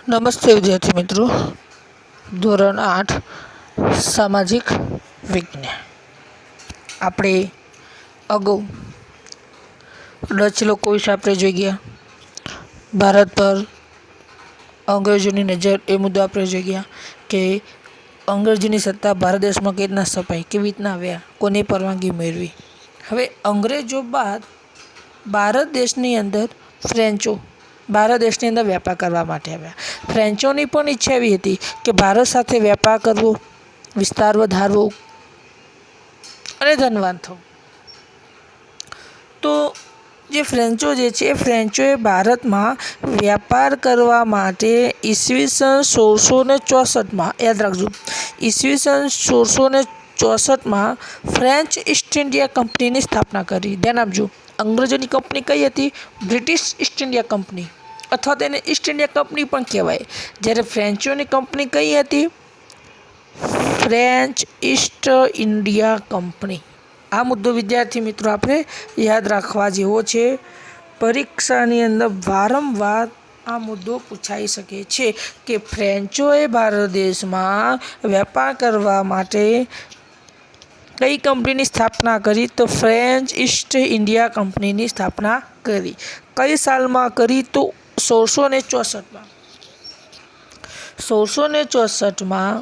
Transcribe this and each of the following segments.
નમસ્તે વિદ્યાર્થી મિત્રો. ધોરણ 8 સામાજિક વિજ્ઞાન. આપણે અગાઉ ડચ લોકો વિશે આપણે જોઈ ગયા. ભારત પર અંગ્રેજોની નજર એ મુદ્દો આપણે જોઈ ગયા કે અંગ્રેજોની સત્તા ભારત દેશમાં કેવી રીતના સ્થપાઈ, કેવી રીતના આવ્યા, કોની પરવાનગી મેળવી. હવે અંગ્રેજો બાદ ભારત દેશની અંદર ફ્રેન્ચો ભારત દેશની અંદર વેપાર કરવા માટે આવ્યા. ફ્રેન્ચોની પણ ઈચ્છા એવી હતી કે ભારત સાથે વેપાર કરવો, વિસ્તાર વધારવો અને ધનવાન થવું. તો જે ફ્રેન્ચો જે છે એ ફ્રેન્ચોએ ભારતમાં વેપાર કરવા માટે ઈસવીસન 1664માં, યાદ રાખજો, ઈસવીસન 1664માં ફ્રેન્ચ ઈસ્ટ ઇન્ડિયા કંપનીની સ્થાપના કરી. ધ્યાન આપજો, અંગ્રેજોની કંપની કઈ હતી? બ્રિટિશ ઈસ્ટ ઇન્ડિયા કંપની, અથવા તેને ઈસ્ટ ઇન્ડિયા કંપની પણ કહેવાય. જ્યારે ફ્રેન્ચોની કંપની કઈ હતી? French East India company. આ મુદ્દો વિદ્યાર્થી મિત્રો આપણે યાદ રાખવા જેવો છે. પરીક્ષાની અંદર વારંવાર આ મુદ્દો પૂછાઈ શકે છે કે ફ્રેન્ચોએ ભારત દેશમાં વેપાર કરવા માટે કઈ કંપનીની સ્થાપના કરી? તો ફ્રેન્ચ ઈસ્ટ ઇન્ડિયા કંપનીની સ્થાપના કરી. કઈ સાલમાં કરી? તો 1664માં. 1664માં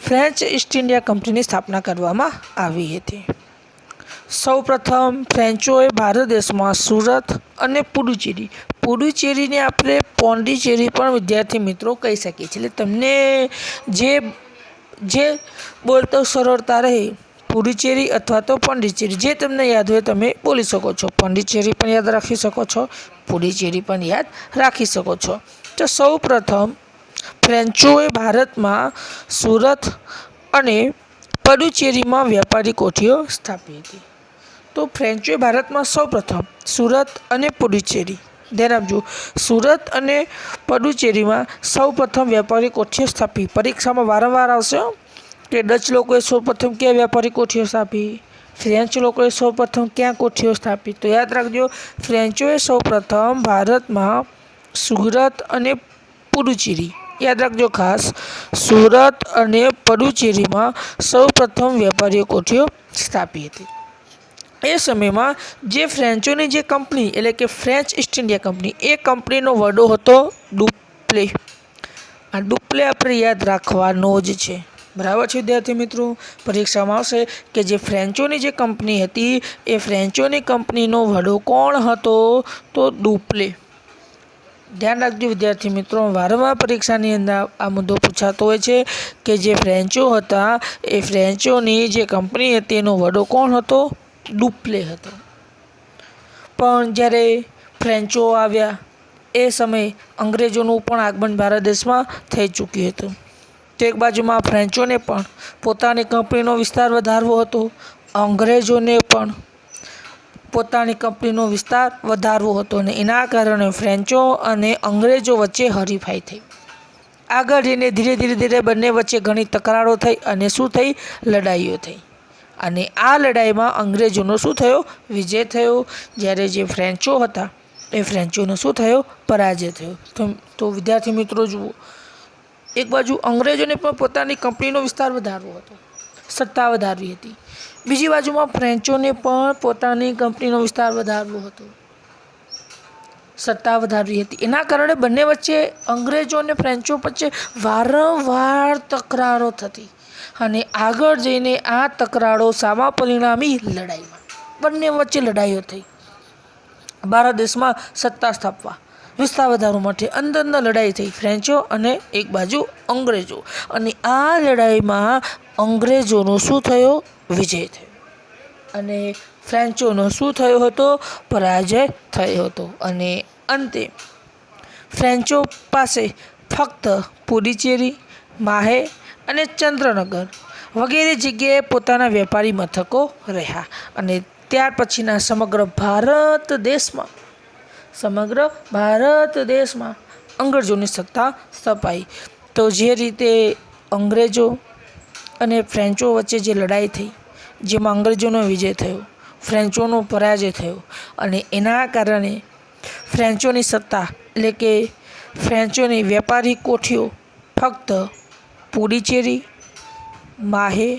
ફ્રેન્ચ ઈસ્ટ ઇન્ડિયા કંપનીની સ્થાપના કરવામાં આવી હતી. સૌપ્રથમ ફ્રેન્ચોએ ભારત દેશમાં સુરત અને પુડુચેરીને આપણે પોંડિચેરી પણ વિદ્યાર્થી મિત્રો કહી શકીએ છીએ. એટલે તમને જે બોલતો સરળતા રહે, પુડુચેરી અથવા તો પોંડિચેરી, જે તમને યાદ હોય તમે બોલી શકો છો. પોંડિચેરી પણ યાદ રાખી શકો છો, પુડુચેરી પણ યાદ રાખી શકો છો. તો સૌપ્રથમ ફ્રેન્ચોએ ભારતમાં સુરત અને પુડુચેરીમાં વેપારી કોઠીઓ સ્થાપી હતી. તો ફ્રેન્ચોએ ભારતમાં સૌપ્રથમ સુરત અને પુડુચેરી, ધ્યાન આપજો, સુરત અને પુડુચેરીમાં સૌપ્રથમ વેપારી કોઠીઓ સ્થાપી. પરીક્ષામાં વારંવાર આવશે કે ડચ લોકોએ સૌપ્રથમ ક્યાં વેપારી કોઠીઓ સ્થાપી, ફ્રેન્ચ લોકોએ સૌપ્રથમ ક્યાં કોઠીઓ સ્થાપી? તો યાદ રાખજો, ફ્રેન્ચોએ સૌપ્રથમ ભારતમાં સુરત અને પુડુચેરી, યાદ રાખજો ખાસ, સુરત અને પુડુચેરીમાં સૌપ્રથમ વેપારી કોઠીઓ સ્થાપી હતી. એ સમયમાં જે ફ્રેન્ચોની જે કંપની એટલે કે ફ્રેન્ચ ઈસ્ટ ઇન્ડિયા કંપની, એ કંપનીનો વડો હતો ડુપ્લે. આ ડુપ્લે આપણે યાદ રાખવાનો જ છે. બરાબર છે વિદ્યાર્થી મિત્રો? પરીક્ષામાં આવશે કે જે ફ્રેન્ચોની જે કંપની હતી એ ફ્રેન્ચોની કંપનીનો વડો કોણ હતો? તો ડુપ્લે. ધ્યાન રાખજો વિદ્યાર્થી મિત્રો, વારંવાર પરીક્ષાની અંદર આ મુદ્દો પૂછાતો હોય છે કે જે ફ્રેન્ચો હતા એ ફ્રેન્ચોની જે કંપની હતી એનો વડો કોણ હતો? ડુપ્લે હતો. પણ જ્યારે ફ્રેન્ચો આવ્યા એ સમયે અંગ્રેજોનું પણ આગમન ભારત દેશમાં થઈ ચૂક્યું હતું. તો એક બાજુમાં ફ્રેન્ચોને પણ પોતાની કંપનીનો વિસ્તાર વધારવો હતો, અંગ્રેજોને પણ પોતાની કંપનીનો વિસ્તાર વધારવો હતો, અને એના કારણે ફ્રેન્ચો અને અંગ્રેજો વચ્ચે હરીફાઈ થઈ. આગળ જઈને ધીરે ધીરે બંને વચ્ચે ઘણી તકરારો થઈ અને શું થઈ? લડાઈઓ થઈ. અને આ લડાઈમાં અંગ્રેજોનો શું થયો? વિજય થયો. જ્યારે જે ફ્રેન્ચો હતા એ ફ્રેન્ચોનો શું થયો? પરાજય થયો. તો વિદ્યાર્થી મિત્રો જુઓ, એક બાજુ અંગ્રેજોને પણ પોતાની કંપનીનો વિસ્તાર વધારવો હતો, સત્તા વધારવી હતી. બીજી બાજુમાં ફ્રેન્ચોને પણ પોતાની કંપનીનો વિસ્તાર વધારવો હતો, સત્તા વધારવી હતી. એના કારણે બંને વચ્ચે, અંગ્રેજો અને ફ્રેન્ચો વચ્ચે વારંવાર તકરારો થતી. અને આગળ જઈને આ તકરારો સામા પરિણામી લડાઈમાં. બંને વચ્ચે લડાઈઓ થઈ. ભારત દેશમાં સત્તા સ્થાપવા, વિસ્તાર વધારવા માટે અંદર લડાઈ થઈ, ફ્રેન્ચો અને એક બાજુ અંગ્રેજો. અને આ લડાઈમાં અંગ્રેજોનો શું થયો? વિજય થયો. અને ફ્રેન્ચોનો શું થયો હતો? પરાજય થયો હતો. અને અંતે ફ્રેન્ચો પાસે ફક્ત પુડુચેરી, માહે અને ચંદ્રનગર વગેરે જગ્યાએ પોતાના વેપારી મથકો રહ્યા. અને ત્યાર પછીના સમગ્ર ભારત દેશમાં અંગ્રેજોની સત્તા સ્થપાઈ. તો જે રીતે અંગ્રેજો અને ફ્રેન્ચો વચ્ચે જે લડાઈ થઈ, જેમાં અંગ્રેજોનો વિજય થયો, ફ્રેન્ચોનો પરાજય થયો, અને એના કારણે ફ્રેન્ચોની સત્તા એટલે કે ફ્રેન્ચોની વેપારી કોઠીઓ ફક્ત પુડુચેરી, માહે,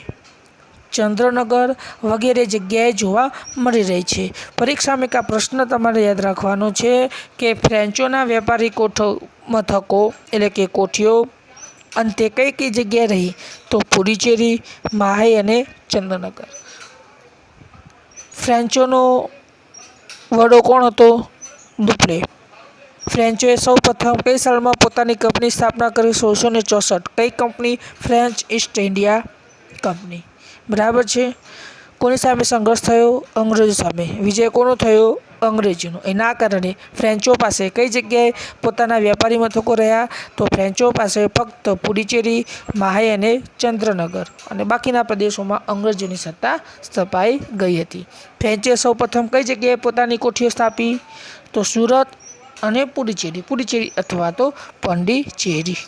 ચંદ્રનગર વગેરે જગ્યાએ જોવા મળી રહી છે। પરીક્ષામાં એક આ પ્રશ્ન તમારે યાદ રાખવાનો છે કે ફ્રેન્ચોના વેપારી મથકો એટલે કે કોઠીઓ અંતે કઈ કઈ જગ્યાએ રહી, તો પુડુચેરી, માહે અને ચંદ્રનગર। ફ્રેન્ચોનો વડો કોણ હતો? દુપ્લે। ફ્રેન્ચોએ સૌ પ્રથમ કઈ સાલમાં પોતાની કંપની સ્થાપના કરી? 1664। કઈ company? French East India company. બરાબર છે। કોની સામે સંઘર્ષ થયો? અંગ્રેજો સામે। વિજય કોનો થયો? અંગ્રેજીનો। એના કારણે ફ્રેન્ચો પાસે કઈ જગ્યાએ પોતાના વેપારી મથકો રહ્યા? તો ફ્રેન્ચો પાસે ફક્ત પુડુચેરી, માહે અને ચંદ્રનગર અને બાકીના પ્રદેશોમાં અંગ્રેજોની સત્તા સ્થપાઈ ગઈ હતી। ફ્રેન્ચે સૌ પ્રથમ કઈ જગ્યાએ પોતાની કોઠીઓ સ્થાપી? તો સુરત અને પુડુચેરી અથવા તો પોંડિચેરી।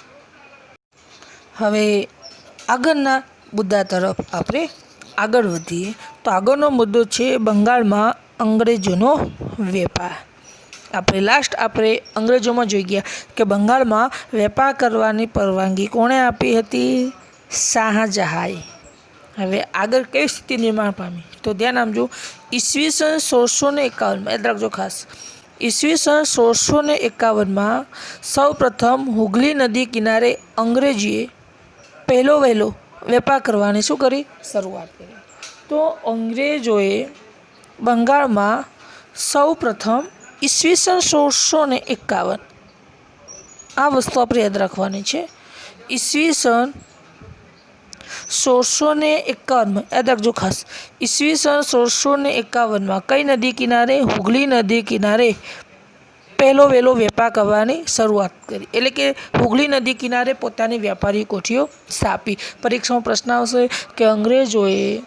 હવે આગળના મુદ્દા તરફ આપણે આગળ વધીએ તો આગળનો મુદ્દો છે બંગાળમાં અંગ્રેજોનો વેપાર। આપણે અંગ્રેજોમાં જોઈ ગયા કે બંગાળમાં વેપાર કરવાની પરવાનગી કોણે આપી હતી? શાહજહાંએ। હવે આગળ કઈ સ્થિતિ નિર્માણ પામી? તો ધ્યાન આપજો, ઈસવીસન 1651 યાદ રાખજો ખાસ, ઈસવીસન 1651 સૌ પ્રથમ હુગલી નદી કિનારે અંગ્રેજીએ પહેલો વહેલો વેપાર કરવાની શું કરી? શરૂઆત કરી। તો અંગ્રેજોએ બંગાળમાં સૌ પ્રથમ ઈસવીસન 1651 આ વસ્તુ આપણે યાદ રાખવાની છે। ઈસવીસન 1651 યાદ રાખજો ખાસ, ઈસવીસન 1651 કઈ નદી કિનારે? હુગલી નદી કિનારે પહેલો વહેલો વેપાર કરવાની શરૂઆત કરી, એટલે કે હુગલી નદી કિનારે પોતાની વેપારી કોઠીઓ સ્થાપી। પરીક્ષામાં પ્રશ્ન આવશે કે અંગ્રેજોએ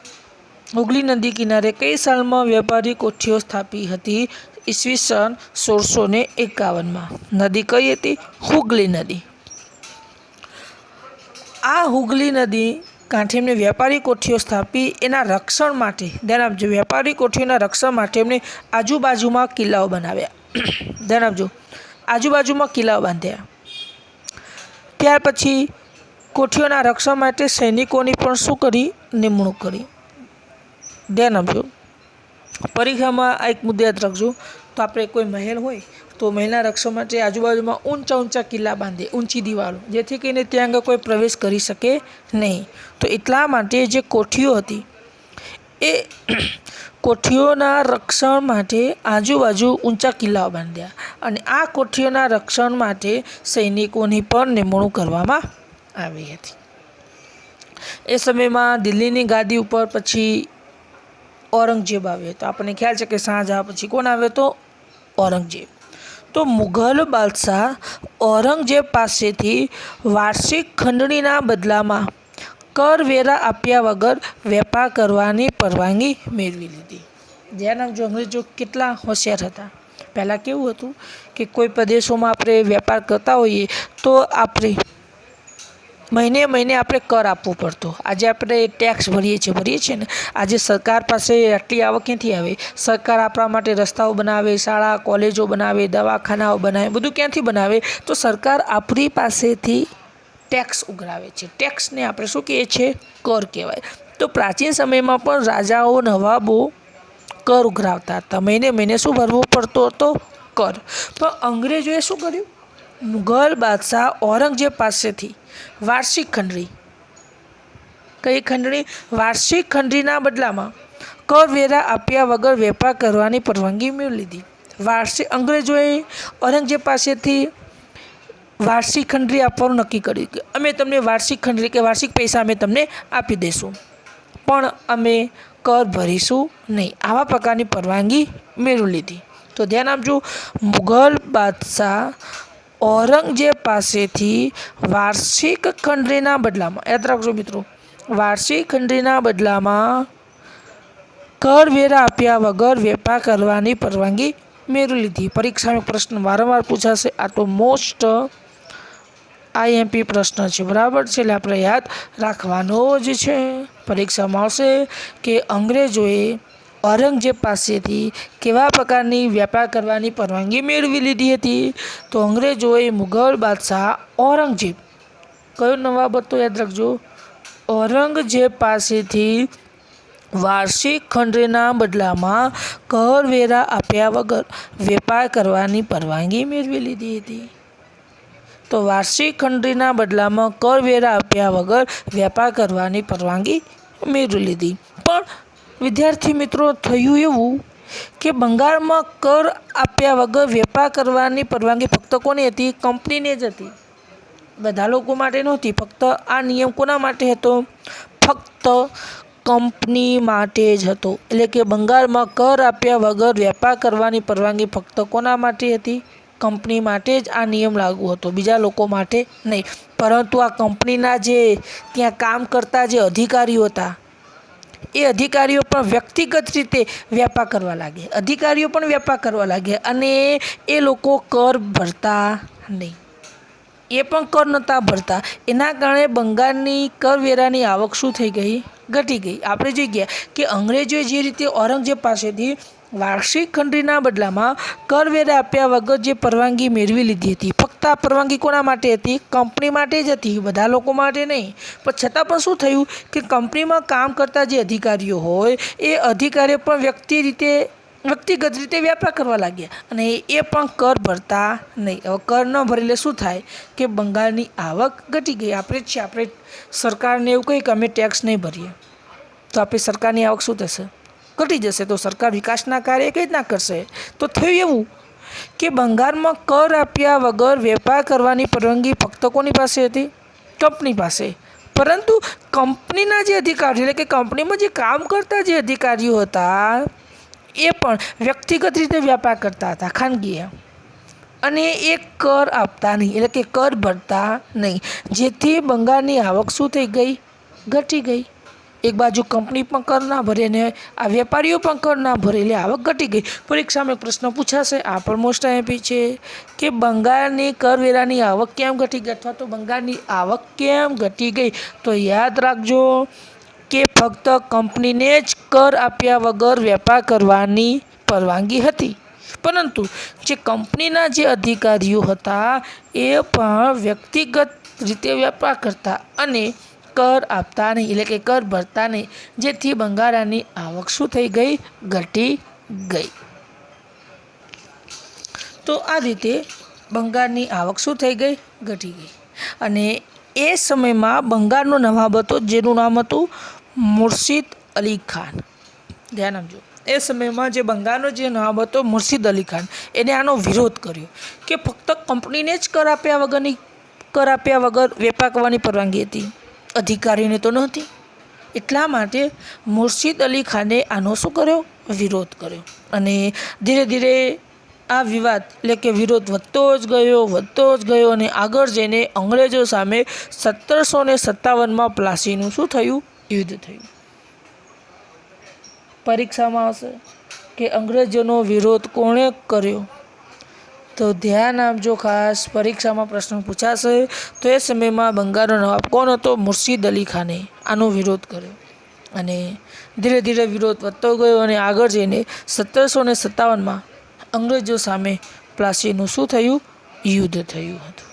હુગલી નદી કિનારે કઈ સાલમાં વેપારી કોઠીઓ સ્થાપી હતી? ઈસવીસન 1651 નદી કઈ હતી? હુગલી નદી। આ હુગલી નદી કાંઠે એમને વેપારી કોઠીઓ સ્થાપી। એના રક્ષણ માટે ધ્યાન આપજો, વેપારી કોઠીઓના રક્ષણ માટે એમણે આજુબાજુમાં કિલ્લાઓ બનાવ્યા। ધ્યાન આપજો, આજુબાજુમાં કિલ્લાઓ બાંધ્યા। ત્યાર પછી કોઠીઓના રક્ષણ માટે સૈનિકોની પણ શું કરી? નિમણૂક કરી। ધ્યાન આપજો, પરીક્ષામાં આ એક મુદ્દો યાદ રાખજો, તો આપણે કોઈ મહેલ હોય તો મહેલના રક્ષણ માટે આજુબાજુમાં ઊંચા કિલ્લા બાંધે, ઊંચી દિવાલો, જેથી કરીને ત્યાં આગળ કોઈ પ્રવેશ કરી શકે નહીં। તો એટલા માટે જે કોઠીઓ હતી એ કોઠીઓના રક્ષણ માટે આજુબાજુ ઊંચા કિલ્લાઓ બાંધ્યા અને આ કોઠીઓના રક્ષણ માટે સૈનિકોની પણ નિમણૂક કરવામાં આવી હતી। એ સમયમાં દિલ્હીની ગાદી ઉપર પછી ઔરંગઝેબ આવ્યો, તો આપણને ખ્યાલ છે કે શાહજહાં પછી કોણ આવ્યો? તો ઔરંગઝેબ। તો મુઘલ બાદશાહ ઔરંગઝેબ પાસેથી વાર્ષિક ખંડણીના બદલામાં કરવેરા આપ્યા વગર વેપાર કરવાની પરવાનગી મેળવી લીધી। ધ્યાન રાખજો, અંગ્રેજો કેટલા હોશિયાર હતા। પહેલાં કેવું હતું કે કોઈ પ્રદેશોમાં આપણે વેપાર કરતા હોઈએ તો આપણે મહિને આપણે કર આપવો પડતો। આજે આપણે ટેક્સ ભરીએ છીએ ને, આજે સરકાર પાસે આટલી આવક ક્યાંથી આવે? સરકાર આપણા માટે રસ્તાઓ બનાવે, શાળા કોલેજો બનાવે, દવાખાનાઓ બનાવે, બધું ક્યાંથી બનાવે? તો સરકાર આપણી પાસેથી ટેક્સ ઉઘરાવે છે। ટેક્સને આપણે શું કહીએ છીએ? કર કહેવાય। તો પ્રાચીન સમયમાં પણ રાજાઓ, નવાબો કર ઉઘરાવતા હતા। મહિને શું ભરવો પડતો હતો? કર। પણ અંગ્રેજોએ શું કર્યું? મુઘલ બાદશાહ ઔરંગઝેબ પાસેથી વાર્ષિક ખંડણી, કઈ ખંડણી? વાર્ષિક ખંડણીના બદલામાં કરવેરા આપ્યા વગર વેપાર કરવાની પરવાનગી મેળવી લીધી। અંગ્રેજોએ ઔરંગઝેબ પાસેથી વાર્ષિક ખંડણી આપવાનું નક્કી કર્યું કે અમે તમને વાર્ષિક ખંડણી કે વાર્ષિક પૈસા અમે તમને આપી દઈશું, પણ અમે કર ભરીશું નહીં। આવા પ્રકારની પરવાનગી મેળવી લીધી। તો ધ્યાન આપજો, મુઘલ બાદશાહ ઔરંગઝેબ પાસેથી વાર્ષિક ખંડણીના બદલામાં, યાદ રાખજો મિત્રો, વાર્ષિક ખંડણીના બદલામાં કરવેરા આપ્યા વગર વેપાર કરવાની પરવાનગી મેળવી લીધી। પરીક્ષામાં પ્રશ્ન વારંવાર પૂછાશે। આ તો મોસ્ટ આઈએમપી પ્રશ્ન છે, બરાબર છે, એટલે આપણે યાદ રાખવાનો જ છે। પરીક્ષામાં આવશે કે અંગ્રેજોએ औरंगजेब पासेथी केवा प्रकारनी व्यापार करवानी परवानगी मेळवी लीधी हती? तो अंग्रेजोए मुगल बादशाह औरंगजेब, कयो नवाब हतो याद राखजो, औरंगजेब पासेथी वार्षिक खंडरीना बदलामां करवेरा आप्या वगर वेपार करवानी परवानगी मेळवी लीधी हती। तो वार्षिक खंडरीना बदलामां करवेरा आप्या वगर वेपार करवानी परवानगी मेळवी लीधी। पण विद्यार्थी मित्रों, थयुं एवुं के बंगाळमां कर आप्या वगर वेपार करवानी परवानगी फक्त कोनी हती? कंपनीने ज हती, बधा लोको माटे नहोती। फक्त आ नियम कोना माटे हतो? फक्त कंपनी माटे ज हतो। એટલે કે બંગાળમાં કર આપ્યા વગર વેપાર કરવાની પરવાનગી ફક્ત કોના માટે હતી? કંપની માટે જ આ નિયમ લાગુ હતો, બીજા લોકો માટે નહીં। પરંતુ આ કંપનીના જે ત્યાં કામ કરતા જે અધિકારીઓ હતા, એ અધિકારીઓ પણ વ્યક્તિગત રીતે વ્યાપાર કરવા લાગ્યા, અધિકારીઓ પણ વ્યાપાર કરવા લાગ્યા અને એ લોકો કર ભરતા નહીં, એ પણ કર નહોતા ભરતા। એના કારણે બંગાળની કરવેરાની આવક શું થઈ ગઈ? ઘટી ગઈ। આપણે જોઈ ગયા કે અંગ્રેજોએ જે રીતે ઔરંગઝેબ પાસેથી વાર્ષિક ખંડરીના બદલામાં કરવેરા આપ્યા વગર જે પરવાનગી મેળવી લીધી હતી, ફક્ત આ પરવાનગી કોના માટે હતી? કંપની માટે જ હતી, બધા લોકો માટે નહીં। પણ છતાં પણ શું થયું કે કંપનીમાં કામ કરતા જે અધિકારીઓ હોય એ અધિકારીઓ પણ વ્યક્તિગત રીતે વ્યાપાર કરવા લાગ્યા અને એ પણ કર ભરતા નહીં। હવે કર ન ભરેલે શું થાય કે બંગાળની આવક ઘટી ગઈ। આપણે સરકારને એવું કહી કે અમે ટેક્સ નહીં ભરીએ તો આપણી સરકારની આવક શું થશે? ઘટી જશે। તો સરકાર વિકાસના કાર્ય કઈ રીતના કરશે? તો થયું એવું કે બંગાળમાં કર આપ્યા વગર વેપાર કરવાની પરવાનગી ફક્ત કોની પાસે હતી? કંપની પાસે। પરંતુ કંપનીના જે અધિકારીઓ એટલે કે કંપનીમાં જે કામ કરતા જે અધિકારીઓ હતા એ પણ વ્યક્તિગત રીતે વ્યાપાર કરતા હતા, ખાનગી, અને એ કર આપતા નહીં, એટલે કે કર ભરતા નહીં, જેથી બંગાળની આવક શું થઈ ગઈ? ઘટી ગઈ। એક બાજુ કંપની પણ કર ના ભરે ને આ વેપારીઓ પણ કર ના ભરે એટલે આવક ઘટી ગઈ। પરીક્ષામાં એક પ્રશ્ન પૂછાશે, આ પણ મોસ્ટ આઈએમપી છે કે બંગાળની કરવેરાની આવક કેમ ઘટી ગઈ અથવા તો બંગાળની આવક કેમ ઘટી ગઈ? તો યાદ રાખજો કે ફક્ત કંપનીને જ કર આપ્યા વગર વેપાર કરવાની પરવાનગી હતી, પરંતુ જે કંપનીના જે અધિકારીઓ હતા એ પણ વ્યક્તિગત રીતે વેપાર કરતા અને કર આપતા નહીં, એટલે કે કર ભરતા નહીં, જેથી બંગાળની આવક શું થઈ ગઈ? ઘટી ગઈ। તો આ રીતે બંગાળની આવક શું થઈ ગઈ? ઘટી ગઈ। અને એ સમયમાં બંગાળનો નવાબ હતો જેનું નામ હતું મુર્શિદ અલી ખાન। ધ્યાન આપજો, એ સમયમાં જે બંગાળનો જે નવાબ હતો મુર્શિદ અલી ખાન, એને આનો વિરોધ કર્યો કે ફક્ત કંપનીને જ કર આપ્યા વગર વેપાર કરવાની પરવાનગી હતી, અધિકારીને તો નહોતી। એટલા માટે મુર્શિદ અલી ખાને આનો શું કર્યો? વિરોધ કર્યો અને ધીરે ધીરે આ વિવાદ એટલે કે વિરોધ વધતો જ ગયો અને આગળ જઈને અંગ્રેજો સામે 1757માં પ્લાસીનું શું થયું? યુદ્ધ થયું। પરીક્ષામાં આવશે કે અંગ્રેજોનો વિરોધ કોણે કર્યો? તો ધ્યાન આપજો ખાસ, પરીક્ષામાં પ્રશ્ન પૂછાશે તો એ સમયમાં બંગાળનો નવાબ કોણ હતો? મુર્શિદ અલી ખાને આનો વિરોધ કર્યો અને ધીરે ધીરે વિરોધ વધતો ગયો અને આગળ જઈને 1757માં અંગ્રેજો સામે પ્લાસીનું શું થયું? યુદ્ધ થયું હતું।